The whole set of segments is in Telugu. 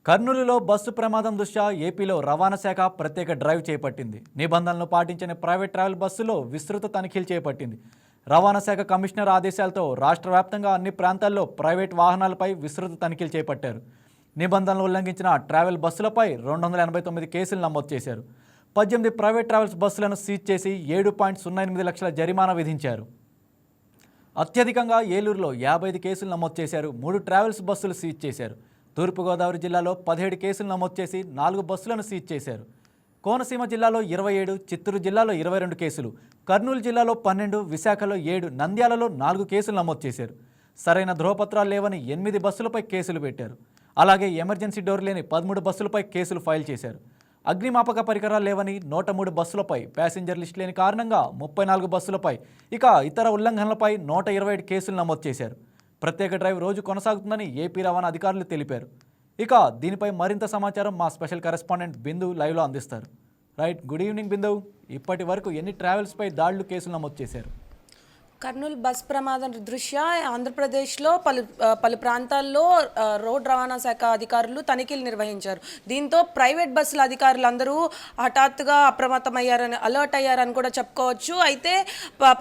కర్నూలులో బస్సు ప్రమాదం దృష్ట్యా ఏపీలో రవాణా శాఖ ప్రత్యేక డ్రైవ్ చేపట్టింది. నిబంధనలు పాటించని ప్రైవేట్ ట్రావెల్ బస్సులో విస్తృత తనిఖీలు చేపట్టింది. రవాణా శాఖ కమిషనర్ ఆదేశాలతో రాష్ట్ర వ్యాప్తంగా అన్ని ప్రాంతాల్లో ప్రైవేట్ వాహనాలపై విస్తృత తనిఖీలు చేపట్టారు. నిబంధనలు ఉల్లంఘించిన ట్రావెల్ బస్సులపై 289 కేసులు నమోదు చేశారు. 18 ప్రైవేట్ ట్రావెల్స్ బస్సులను సీజ్ చేసి 7.08 లక్షల జరిమానా విధించారు. అత్యధికంగా ఏలూరులో 55 కేసులు నమోదు చేశారు. 3 ట్రావెల్స్ బస్సులు సీజ్ చేశారు. తూర్పుగోదావరి జిల్లాలో 17 కేసులు నమోదు చేసి 4 బస్సులను సీజ్ చేశారు. కోనసీమ జిల్లాలో 27, చిత్తూరు జిల్లాలో 22 కేసులు, కర్నూలు జిల్లాలో 12, విశాఖలో 7, నంద్యాలలో 4 కేసులు నమోదు చేశారు. సరైన ధ్రువపత్రాలు లేవని 8 బస్సులపై కేసులు పెట్టారు. అలాగే ఎమర్జెన్సీ డోర్ లేని 13 బస్సులపై కేసులు ఫైల్ చేశారు. అగ్నిమాపక పరికరాలు లేవని 103 బస్సులపై, ప్యాసింజర్ లిస్ట్ లేని కారణంగా 34 బస్సులపై, ఇక ఇతర ఉల్లంఘనలపై 127 కేసులు నమోదు చేశారు. ప్రత్యేక డ్రైవ్ రోజు కొనసాగుతుందని ఏపీ రవాణా అధికారులు తెలిపారు. ఇక దీనిపై మరింత సమాచారం మా స్పెషల్ కరెస్పాండెంట్ బిందు లైవ్లో అందిస్తారు. రైట్, గుడ్ ఈవినింగ్ బిందు. ఇప్పటి వరకు ఎన్ని ట్రావెల్స్పై దాడులు కేసులు నమోదు చేశారు? కర్నూలు బస్ ప్రమాదం దృష్ట్యా ఆంధ్రప్రదేశ్లో పలు ప్రాంతాల్లో రోడ్ రవాణా శాఖ అధికారులు తనిఖీలు నిర్వహించారు. దీంతో ప్రైవేట్ బస్సుల అధికారులందరూ హఠాత్తుగా అప్రమత్తమయ్యారని, అలర్ట్ అయ్యారని కూడా చెప్పుకోవచ్చు. అయితే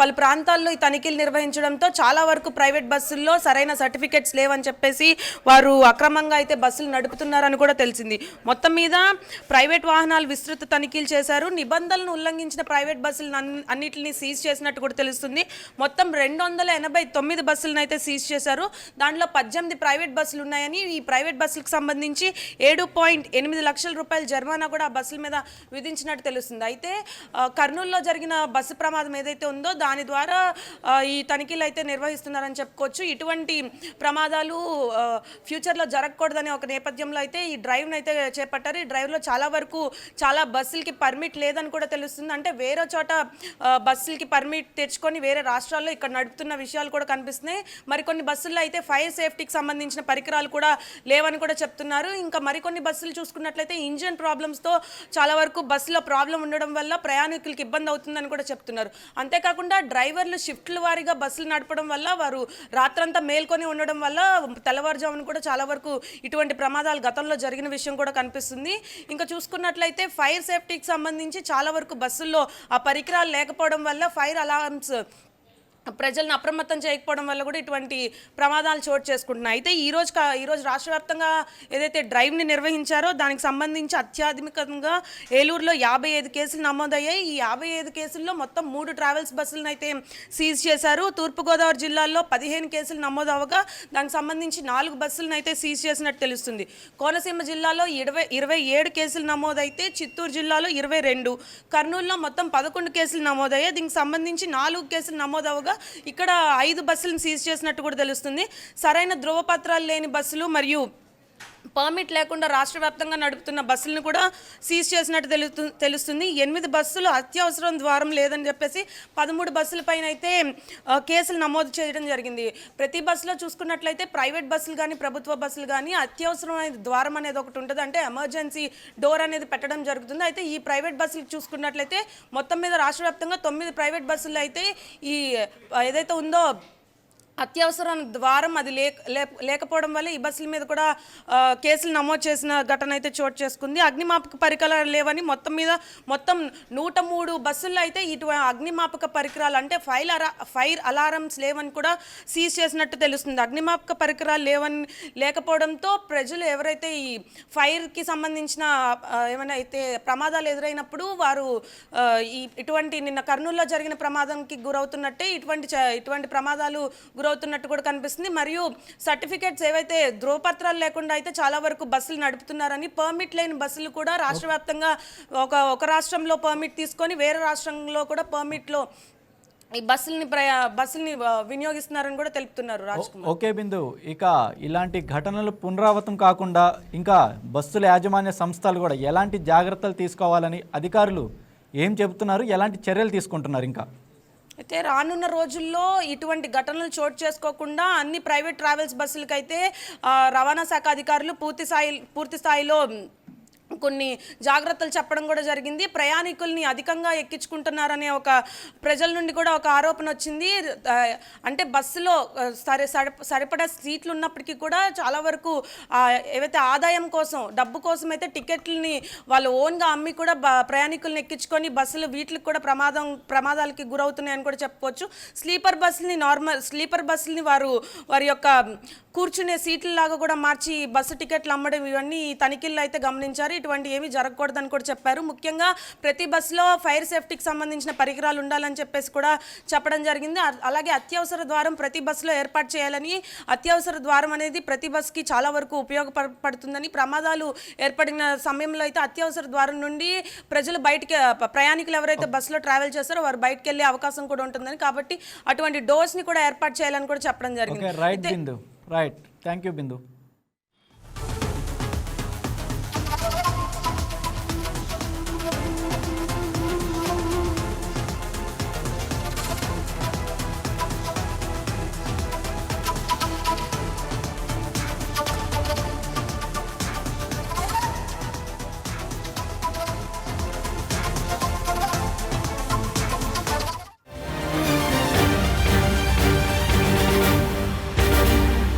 పలు ప్రాంతాల్లో ఈ తనిఖీలు నిర్వహించడంతో చాలా వరకు ప్రైవేట్ బస్సుల్లో సరైన సర్టిఫికెట్స్ లేవని చెప్పేసి వారు అక్రమంగా అయితే బస్సులు నడుపుతున్నారని కూడా తెలిసింది. మొత్తం మీద ప్రైవేట్ వాహనాలు విస్తృత తనిఖీలు చేశారు. నిబంధనలను ఉల్లంఘించిన ప్రైవేట్ బస్సులను అన్నింటినీ సీజ్ చేసినట్టు కూడా తెలుస్తుంది. మొత్తం 289 బస్సులను అయితే సీజ్ చేశారు. దాంట్లో 18 ప్రైవేట్ బస్సులు ఉన్నాయని, ఈ ప్రైవేట్ బస్సులకు సంబంధించి 7.8 లక్షల రూపాయల జరిమానా కూడా ఆ బస్సుల మీద విధించినట్టు తెలుస్తుంది. అయితే కర్నూలులో జరిగిన బస్సు ప్రమాదం ఏదైతే ఉందో దాని ద్వారా ఈ తనిఖీలు అయితే నిర్వహిస్తున్నారని చెప్పుకోవచ్చు. ఇటువంటి ప్రమాదాలు ఫ్యూచర్లో జరగకూడదనే ఒక నేపథ్యంలో అయితే ఈ డ్రైవ్ను అయితే చేపట్టారు. ఈ డ్రైవ్లో చాలా బస్సులకి పర్మిట్ లేదని కూడా తెలుస్తుంది. అంటే వేరే చోట బస్సులకి పర్మిట్ తెచ్చుకొని వేరే రాష్ట్రాల్లో ఇక్కడ నడుపుతున్న విషయాలు కూడా కనిపిస్తున్నాయి. మరికొన్ని బస్సుల్లో అయితే ఫైర్ సేఫ్టీకి సంబంధించిన పరికరాలు కూడా లేవని కూడా చెప్తున్నారు. ఇంకా మరికొన్ని బస్సులు చూసుకున్నట్లయితే ఇంజిన్ ప్రాబ్లమ్స్తో చాలా వరకు బస్సులో ప్రాబ్లం ఉండడం వల్ల ప్రయాణికులకు ఇబ్బంది అవుతుందని కూడా చెప్తున్నారు. అంతేకాకుండా డ్రైవర్లు షిఫ్ట్ల వారీగా బస్సులు నడపడం వల్ల వారు రాత్రంతా మేల్కొని ఉండడం వల్ల తెల్లవారుజామున కూడా చాలా వరకు ఇటువంటి ప్రమాదాలు గతంలో జరిగిన విషయం కూడా కనిపిస్తుంది. ఇంకా చూసుకున్నట్లయితే ఫైర్ సేఫ్టీకి సంబంధించి చాలా వరకు బస్సుల్లో ఆ పరికరాలు లేకపోవడం వల్ల ఫైర్ అలారమ్స్ ప్రజలను అప్రమత్తం చేయకపోవడం వల్ల కూడా ఇటువంటి ప్రమాదాలు చోటు చేసుకుంటున్నాయి. అయితే ఈరోజు రాష్ట్ర వ్యాప్తంగా ఏదైతే డ్రైవ్ని నిర్వహించారో దానికి సంబంధించి అత్యధికంగా ఏలూరులో 55 కేసులు నమోదయ్యాయి. ఈ 55 కేసుల్లో మొత్తం 3 ట్రావెల్స్ బస్సులను అయితే సీజ్ చేశారు. తూర్పుగోదావరి జిల్లాలో 15 కేసులు నమోదవగా దానికి సంబంధించి 4 బస్సులను అయితే సీజ్ చేసినట్టు తెలుస్తుంది. కోనసీమ జిల్లాలో 27 కేసులు నమోదైతే చిత్తూరు జిల్లాలో 22, కర్నూలులో మొత్తం 11 కేసులు నమోదయ్యాయి. దీనికి సంబంధించి 4 కేసులు నమోదవగా ఇక్కడ 5 బస్సులను సీజ్ చేసినట్టు కూడా తెలుస్తుంది. సరైన ధృవపత్రాలు లేని బస్సులు మరియు పర్మిట్ లేకుండా రాష్ట్ర వ్యాప్తంగా నడుపుతున్న బస్సులను కూడా సీజ్ చేసినట్టు తెలుస్తుంది. 8 బస్సులు అత్యవసరం ద్వారం లేదని చెప్పేసి 13 బస్సులపైన అయితే కేసులు నమోదు చేయడం జరిగింది. ప్రతి బస్సులో చూసుకున్నట్లయితే ప్రైవేట్ బస్సులు కానీ ప్రభుత్వ బస్సులు కానీ అత్యవసరమైన ద్వారం అనేది ఒకటి ఉంటుంది. అంటే ఎమర్జెన్సీ డోర్ అనేది పెట్టడం జరుగుతుంది. అయితే ఈ ప్రైవేట్ బస్సులు చూసుకున్నట్లయితే మొత్తం మీద రాష్ట్ర వ్యాప్తంగా 9 ప్రైవేట్ బస్సులు అయితే ఈ ఏదైతే ఉందో అత్యవసరం ద్వారం అది లేకపోవడం వల్ల ఈ బస్సుల మీద కూడా కేసులు నమోదు చేసిన ఘటన అయితే చోటు చేసుకుంది. అగ్నిమాపక పరికరాలు లేవని మొత్తం 103 బస్సుల్లో అయితే ఇటువంటి అగ్నిమాపక పరికరాలు అంటే ఫైర్ అలారమ్స్ లేవని కూడా సీజ్ చేసినట్టు తెలుస్తుంది. అగ్నిమాపక పరికరాలు లేకపోవడంతో ప్రజలు ఎవరైతే ఈ ఫైర్కి సంబంధించిన ఏమైనా అయితే ప్రమాదాలు ఎదురైనప్పుడు వారు ఇటువంటి నిన్న కర్నూలులో జరిగిన ప్రమాదంకి గురవుతున్నట్టే ఇటువంటి ప్రమాదాలు అవుతున్నట్టు కూడా కనిపిస్తుంది. మరియు సర్టిఫికేట్స్ ఏవైతే ధ్రువపత్రాలు లేకుండా అయితే చాలా వరకు బస్సులు నడుపుతున్నారని, పర్మిట్ లేని బస్సులు కూడా రాష్ట్ర వ్యాప్తంగా ఒక రాష్ట్రంలో పర్మిట్ తీసుకొని వేరే రాష్ట్రంలో కూడా పర్మిట్లో ఈ బస్సుల్ని వినియోగిస్తున్నారని కూడా తెలుపుతున్నారు రాజ్ కుమార్. ఓకే బిందు, ఇక ఇలాంటి ఘటనలు పునరావృతం కాకుండా ఇంకా బస్సుల యాజమాన్య సంస్థలు కూడా ఎలాంటి జాగ్రత్తలు తీసుకోవాలని అధికారులు ఏం చెబుతున్నారు, ఎలాంటి చర్యలు తీసుకుంటున్నారు? ఇంకా అయితే రానున్న రోజుల్లో ఇటువంటి ఘటనలు చోటు చేసుకోకుండా అన్ని ప్రైవేట్ ట్రావెల్స్ బస్సులకైతే రవాణా శాఖ అధికారులు పూర్తి స్థాయిలో కొన్ని జాగ్రత్తలు చెప్పడం కూడా జరిగింది. ప్రయాణికుల్ని అధికంగా ఎక్కించుకుంటున్నారనే ఒక ప్రజల నుండి కూడా ఒక ఆరోపణ వచ్చింది. అంటే బస్సులో సరిపడా సీట్లు ఉన్నప్పటికీ కూడా చాలా వరకు ఏవైతే ఆదాయం కోసం, డబ్బు కోసం అయితే టికెట్లని వాళ్ళు ఓన్గా అమ్మి కూడా ప్రయాణికుల్ని ఎక్కించుకొని బస్సులు వీటికి కూడా ప్రమాదాలకి గురవుతున్నాయని కూడా చెప్పుకోవచ్చు. స్లీపర్ బస్సులని వారి యొక్క కూర్చునే సీట్లలాగా కూడా మార్చి బస్సు టికెట్లు అమ్మడం ఇవన్నీ తనిఖీల్లో అయితే గమనించారు. ఇటువంటి ఏమీ జరగకూడదని కూడా చెప్పారు. ముఖ్యంగా ప్రతి బస్సులో ఫైర్ సేఫ్టీకి సంబంధించిన పరికరాలు ఉండాలని చెప్పేసి కూడా చెప్పడం జరిగింది. అలాగే అత్యవసర ద్వారం ప్రతి బస్సులో ఏర్పాటు చేయాలని, అత్యవసర ద్వారం అనేది ప్రతి బస్సుకి చాలా వరకు ఉపయోగపడుతుందని, ప్రమాదాలు ఏర్పడిన సమయంలో అయితే అత్యవసర ద్వారం నుండి ప్రయాణికులు ఎవరైతే బస్సులో ట్రావెల్ చేస్తారో వారు బయటకు వెళ్ళే అవకాశం కూడా ఉంటుందని, కాబట్టి అటువంటి డోర్స్ని కూడా ఏర్పాటు చేయాలని కూడా చెప్పడం జరిగింది. Right, thank you Bindu.